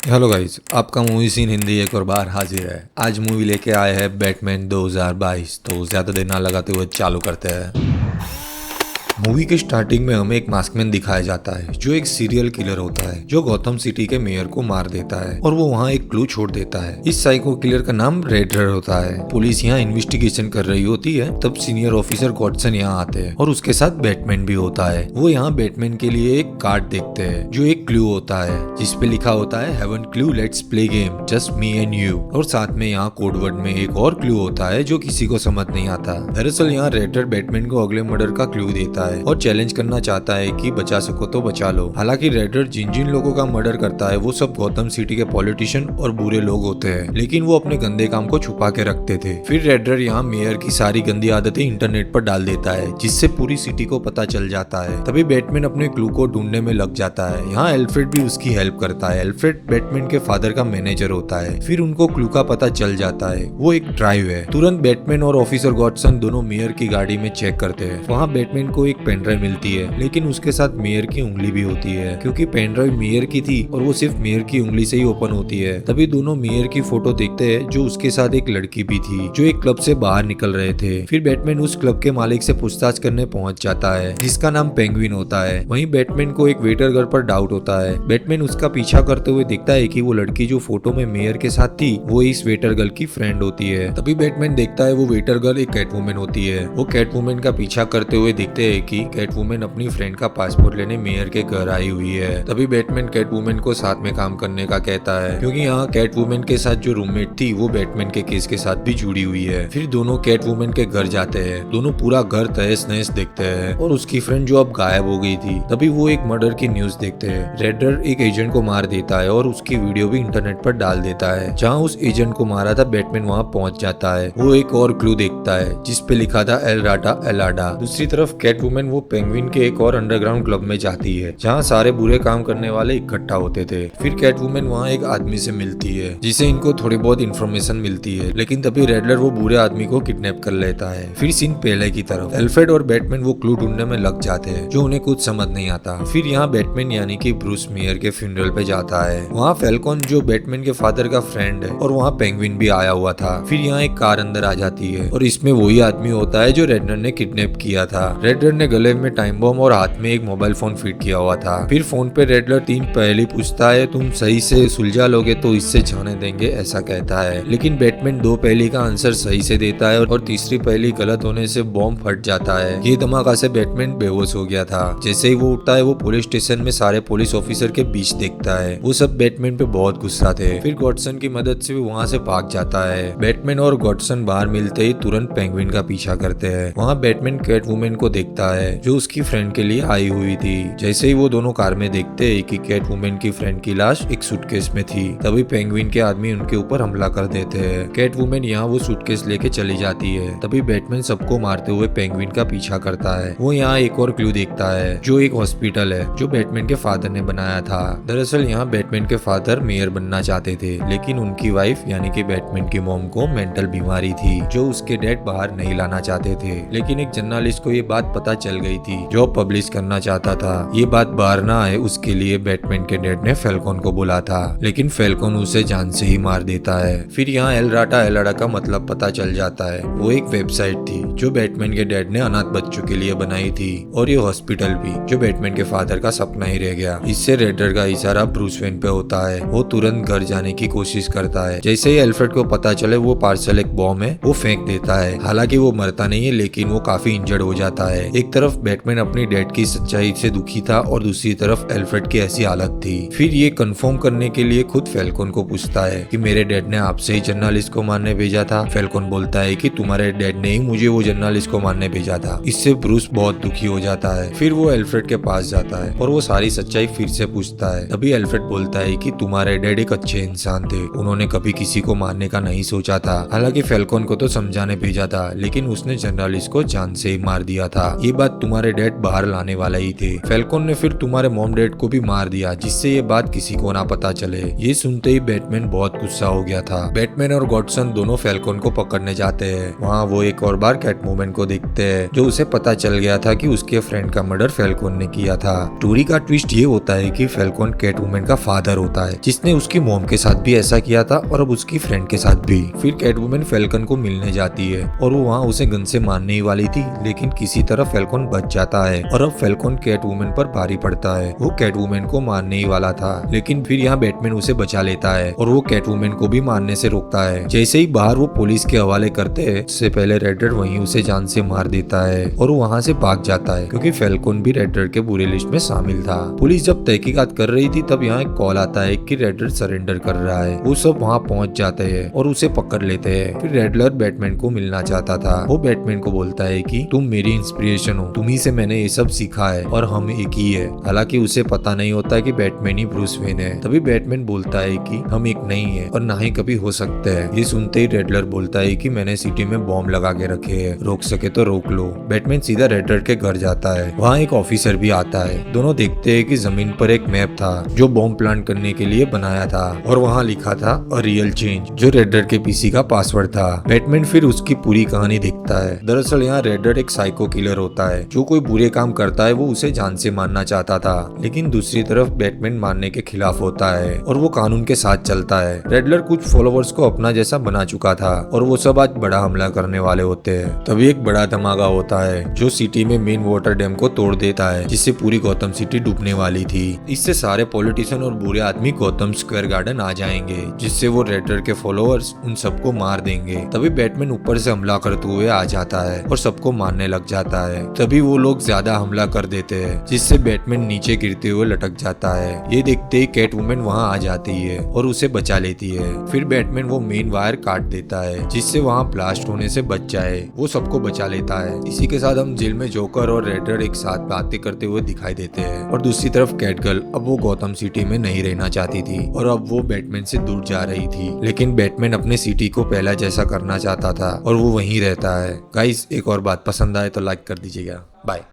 Hello guys, आपका movie scene Hindi एक और बार हाजिर है। आज मूवी लेके आए हैं बैटमैन 2022। तो ज़्यादा देर ना लगाते हुए चालू करते हैं। मूवी के स्टार्टिंग में हमें एक मास्कमैन दिखाया जाता है जो एक सीरियल किलर होता है जो गौतम सिटी के मेयर को मार देता है और वो वहाँ एक क्लू छोड़ देता है। इस साइको किलर का नाम रेडर होता है। पुलिस यहाँ इन्वेस्टिगेशन कर रही होती है, तब सीनियर ऑफिसर गॉडसन यहाँ आते हैं और उसके साथ बैटमैन भी होता है। वो यहाँ बैटमैन के लिए एक कार्ड देखते हैं जो एक क्लू होता है जिसपे लिखा होता है heaven clue let's play game just me and you. और साथ में यहाँ कोडवर्ड में एक और क्लू होता है जो किसी को समझ नहीं आता। दरअसल यहाँ रेडर बैटमैन को अगले मर्डर का क्लू देता है और चैलेंज करना चाहता है कि बचा सको तो बचा लो। हालांकि रेडर जिन जिन लोगों का मर्डर करता है वो सब गौतम सिटी के पॉलिटिशियन और बुरे लोग होते हैं, लेकिन वो अपने गंदे काम को छुपा के रखते थे। फिर रेडर यहाँ मेयर की सारी गंदी आदतें इंटरनेट पर डाल देता है जिससे पूरी सिटी को पता चल जाता है। तभी बैटमैन अपने क्लू को ढूंढने में लग जाता है। यहाँ एल्फ्रेड भी उसकी हेल्प करता है। एल्फ्रेड बैटमैन के फादर का मैनेजर होता है। फिर उनको क्लू का पता चल जाता है, वो एक ड्राइव है। तुरंत बैटमैन और ऑफिसर गॉडसन दोनों मेयर की गाड़ी में चेक करते हैं। वहाँ बैटमैन को एक पेन ड्राइव मिलती है, लेकिन उसके साथ मेयर की उंगली भी होती है क्योंकि पेन ड्राइव मेयर की थी और वो सिर्फ मेयर की उंगली से ही ओपन होती है। तभी दोनों मेयर की फोटो देखते हैं जो उसके साथ एक लड़की भी थी जो एक क्लब से बाहर निकल रहे थे। फिर बैटमैन उस क्लब के मालिक से पूछताछ करने पहुंच जाता है जिसका नाम पेंगुइन होता है। वहीं बैटमैन को एक वेटर गर्ल पर डाउट होता है। बैटमैन उसका पीछा करते हुए देखता है कि वो लड़की जो फोटो में मेयर के साथ थी वो इस वेटर गर्ल की फ्रेंड होती है। तभी बैटमैन देखता है वो वेटर गर्ल एक कैटवुमन होती है। वो कैटवुमन का पीछा करते हुए देखते हैं कि कैटवुमन अपनी फ्रेंड का पासपोर्ट लेने मेयर के घर आई हुई है। तभी बैटमैन कैटवुमन को साथ में काम करने का कहता है क्योंकि यहाँ कैटवुमन के साथ जो रूममेट थी वो बैटमैन के केस के साथ भी जुड़ी हुई है। फिर दोनों कैटवुमन के घर जाते हैं। दोनों पूरा घर तहस नहस देखते हैं और उसकी फ्रेंड जो अब गायब हो गई थी। तभी वो एक मर्डर की न्यूज देखते हैं। रेडर एक एजेंट को मार देता है और उसकी वीडियो भी इंटरनेट पर डाल देता है। जहाँ उस एजेंट को मारा था बैटमैन वहाँ पहुंच जाता है। वो एक और क्लू देखता है जिसपे लिखा था एल राटा एलाडा। दूसरी तरफ कैटवुमन वो पेंगुइन के एक और अंडरग्राउंड क्लब में जाती है जहाँ सारे बुरे काम करने वाले इकट्ठा होते थे। फिर कैटवुमन वहाँ एक आदमी से मिलती है जिसे इनको थोड़ी बहुत इन्फॉर्मेशन मिलती है, लेकिन तभी रेडलर वो बुरे आदमी को किडनैप कर लेता है। फिर सीन पहले की तरफ एल्फ्रेड और बैटमैन वो क्लू ढूंढने में लग जाते हैं जो उन्हें कुछ समझ नहीं आता। फिर यहाँ बैटमैन यानी कि ब्रूस मेयर के फ्यूनरल पे जाता है। वहाँ फैल्कॉन जो बैटमैन के फादर का फ्रेंड है और वहाँ पेंगुइन भी आया हुआ था। फिर यहाँ एक कार अंदर आ जाती है और इसमें वही आदमी होता है जो रेडलर ने किडनैप किया था। रेडलर ने गले में टाइम बॉम्ब और हाथ में एक मोबाइल फोन फिट किया हुआ था। फिर फोन पे रेडलर 3 पहेली पूछता है, तुम सही से सुलझा लोगे तो इससे जाने देंगे, ऐसा कहता है। लेकिन बैटमैन 2 पहेली का आंसर सही से देता है और तीसरी पहेली गलत होने से बॉम्ब फट जाता है। ये धमाका से बैटमैन बेहोश हो गया था। जैसे ही वो उठता है वो पुलिस स्टेशन में सारे पुलिस ऑफिसर के बीच देखता है। वो सब बैटमैन पे बहुत गुस्सा थे। फिर गॉडसन की मदद से वो वहाँ से भाग जाता है। बैटमैन और गॉडसन बाहर मिलते ही तुरंत पेंगुइन का पीछा करते हैं। वहाँ बैटमैन कैटवुमन को देखता है जो उसकी फ्रेंड के लिए आई हुई थी। जैसे ही वो दोनों कार में देखते हैं कि कैटवुमन की फ्रेंड की लाश एक सूटकेस में थी, तभी पेंगुइन के आदमी उनके ऊपर हमला कर देते हैं। कैटवुमन यहाँ वो सूटकेस लेके चली जाती है। तभी बैटमैन सबको मारते हुए पेंगुइन का पीछा करता है। वो यहाँ एक और क्लू देखता है जो एक हॉस्पिटल है जो बैटमैन के फादर ने बनाया था। दरअसल यहाँ बैटमैन के फादर मेयर बनना चाहते थे, लेकिन उनकी वाइफ यानी कि बैटमैन की मॉम को मेंटल बीमारी थी जो उसके डैड बाहर नहीं लाना चाहते थे। लेकिन एक जर्नलिस्ट को ये बात पता चल गई थी जो पब्लिश करना चाहता था। ये बात बाहर ना आए उसके लिए बैटमैन के डैड ने फैल्कॉन को बोला था, लेकिन फैल्कॉन उसे जान से ही मार देता है। फिर यहाँ एल राटा एलाडा का मतलब पता चल जाता है। वो एक वेबसाइट थी जो बैटमैन के डैड ने अनाथ बच्चों के लिए बनाई थी और ये हॉस्पिटल भी जो बैटमैन के फादर का सपना ही रह गया। इससे रेडर का इशारा ब्रूस वेन पे होता है। वो तुरंत घर जाने की कोशिश करता है। जैसे ही एल्फ्रेड को पता चले वो पार्सल एक बॉम्ब है वो फेंक देता है। हालांकि वो मरता नहीं है, लेकिन वो काफी इंजर्ड हो जाता है। एक तरफ बैटमैन अपनी डैड की सच्चाई से दुखी था और दूसरी तरफ एल्फ्रेड की ऐसी हालत थी। फिर ये कंफर्म करने के लिए खुद फैल्कॉन को पूछता है कि मेरे डैड ने आपसे ही जर्नलिस्ट को मारने भेजा था। फैल्कॉन बोलता है कि तुम्हारे डैड ने ही मुझे वो जर्नलिस्ट को मारने भेजा था। इससे ब्रूस बहुत दुखी हो जाता है। फिर वो एल्फ्रेड के पास जाता है और वो सारी सच्चाई फिर से पूछता है। तभी एल्फ्रेड बोलता है कि तुम्हारे डैड एक अच्छे इंसान थे, उन्होंने कभी किसी को मारने का नहीं सोचा था। हालांकि फैल्कॉन को तो समझाने भेजा था, लेकिन उसने जर्नलिस्ट को जान से ही मार दिया था। ये बात तुम्हारे डैड बाहर लाने वाला ही थे। फैल्कॉन ने फिर तुम्हारे मॉम डैड को भी मार दिया जिससे ये बात किसी को ना पता चले। ये सुनते ही बैटमैन बहुत गुस्सा हो गया था। बैटमैन और गॉडसन दोनों फैल्कॉन को पकड़ने जाते हैं। वहाँ वो एक और बार कैटवुमन को देखते हैं जो उसे पता चल गया था कि उसके फ्रेंड का मर्डर फैल्कॉन ने किया था। स्टोरी का ट्विस्ट ये होता है कि फैल्कॉन कैटवुमन का फादर होता है जिसने उसकी मॉम के साथ भी ऐसा किया था और अब उसकी फ्रेंड के साथ भी। फिर कैटवुमन फैल्कन को मिलने जाती है और वो वहाँ उसे गन से मारने ही वाली थी, लेकिन किसी तरह फैल्कॉन बच जाता है और अब फैल्कॉन कैटवुमन पर भारी पड़ता है। वो कैटवुमन को मारने ही वाला था, लेकिन फिर यहाँ बैटमैन उसे बचा लेता है और वो कैटवुमन को भी मारने से रोकता है। जैसे ही बाहर वो पुलिस के हवाले करते हैं, उससे पहले रेडर वहीं उसे जान से मार देता है और वो वहाँ से भाग जाता है क्योंकि फैल्कॉन भी रेडर के बुरे लिस्ट में शामिल था। पुलिस जब तहकीकात कर रही थी तब यहाँ एक कॉल आता है कि रेडर सरेंडर कर रहा है। वो सब वहाँ पहुँच जाते हैं और उसे पकड़ लेते हैं। फिर रेडलर बैटमैन को मिलना चाहता था। वो बैटमैन को बोलता है कि तुम मेरी इंस्पिरेशन हो, तुम्ही से मैंने ये सब सीखा है और हम एक ही है। हालांकि उसे पता नहीं होता कि बैटमैन ही ब्रूस वेन है। तभी बैटमैन बोलता है कि हम एक नहीं है और ना ही कभी हो सकते हैं। ये सुनते ही रेडलर बोलता है कि मैंने सिटी में बॉम्ब लगा के रखे हैं, रोक सके तो रोक लो। बैटमैन सीधा रेडलर के घर जाता है। वहाँ एक ऑफिसर भी आता है। दोनों देखते हैं कि जमीन पर एक मैप था जो बॉम्ब प्लांट करने के लिए बनाया था और वहाँ लिखा था अ रियल चेंज, जो रेडलर के पीसी का पासवर्ड था। बैटमैन फिर उसकी पूरी कहानी देखता है। दरअसल यहाँ रेडलर एक साइको किलर होता है। जो कोई बुरे काम करता है वो उसे जान से मारना चाहता था, लेकिन दूसरी तरफ बैटमैन मारने के खिलाफ होता है और वो कानून के साथ चलता है। रेडलर कुछ फॉलोवर्स को अपना जैसा बना चुका था और वो सब आज बड़ा हमला करने वाले होते हैं। तभी एक बड़ा धमाका होता है जो सिटी में मेन वाटर डैम को तोड़ देता है, जिससे पूरी गौतम सिटी डूबने वाली थी। इससे सारे पॉलिटिशियन और बुरे आदमी गौतम स्क्वायर गार्डन आ जाएंगे, जिससे वो रेडलर के फॉलोअर्स उन सबको मार देंगे। तभी बैटमैन ऊपर से हमला करते हुए आ जाता है और सबको मारने लग जाता है। तभी वो लोग ज्यादा हमला कर देते हैं, जिससे बैटमैन नीचे गिरते हुए लटक जाता है। ये देखते ही कैटवुमन वहाँ आ जाती है और उसे बचा लेती है। फिर बैटमैन वो मेन वायर काट देता है जिससे वहाँ ब्लास्ट होने से बच जाए। वो सबको बचा लेता है। इसी के साथ हम जेल में जोकर और रेडर एक साथ बातें करते हुए दिखाई देते हैं और दूसरी तरफ कैटगर्ल अब वो गौतम सिटी में नहीं रहना चाहती थी और अब वो बैटमैन से दूर जा रही थी, लेकिन बैटमैन अपने सिटी को पहला जैसा करना चाहता था और वो वहीं रहता है। गाइस, एक और बात पसंद आए तो लाइक कर दीजिएगा। बाय।